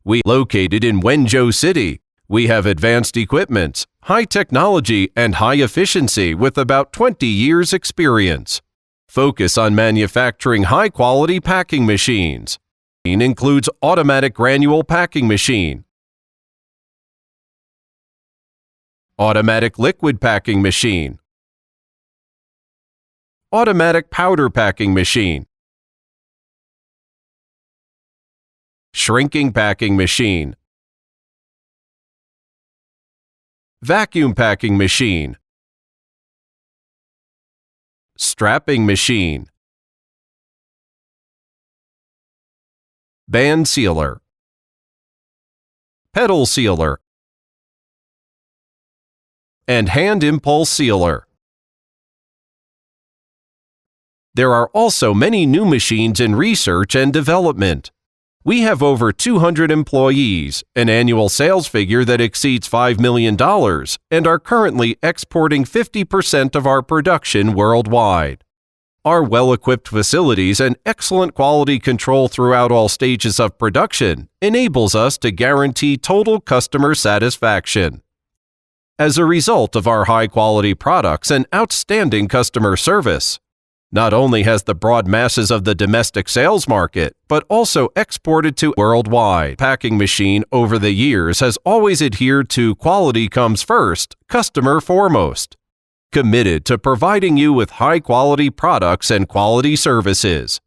We located in Wenzhou City. We have advanced equipment, high technology, and high efficiency with about 20 years experience. Focus on manufacturing high-quality packing machines. It includes automatic granule packing machine, automatic liquid packing machine, automatic powder packing machine, shrinking packing machine, vacuum packing machine, strapping machine, band sealer, pedal sealer, and hand impulse sealer. There are also many new machines in research and development. We have over 200 employees, an annual sales figure that exceeds $5 million, and are currently exporting 50% of our production worldwide. Our well-equipped facilities and excellent quality control throughout all stages of production enables us to guarantee total customer satisfaction. As a result of our high-quality products and outstanding customer service, not only has the broad masses of the domestic sales market, but also exported to worldwide. Packing machine over the years has always adhered to quality comes first, customer foremost. Committed to providing you with high-quality products and quality services.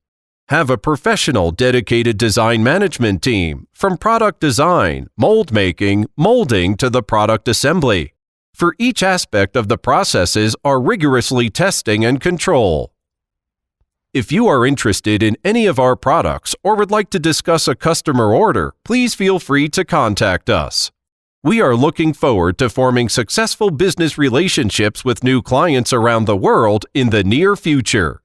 Have a professional, dedicated design management team, from product design, mold making, molding to the product assembly. For each aspect of the processes are rigorously testing and control. If you are interested in any of our products or would like to discuss a customer order, please feel free to contact us. We are looking forward to forming successful business relationships with new clients around the world in the near future.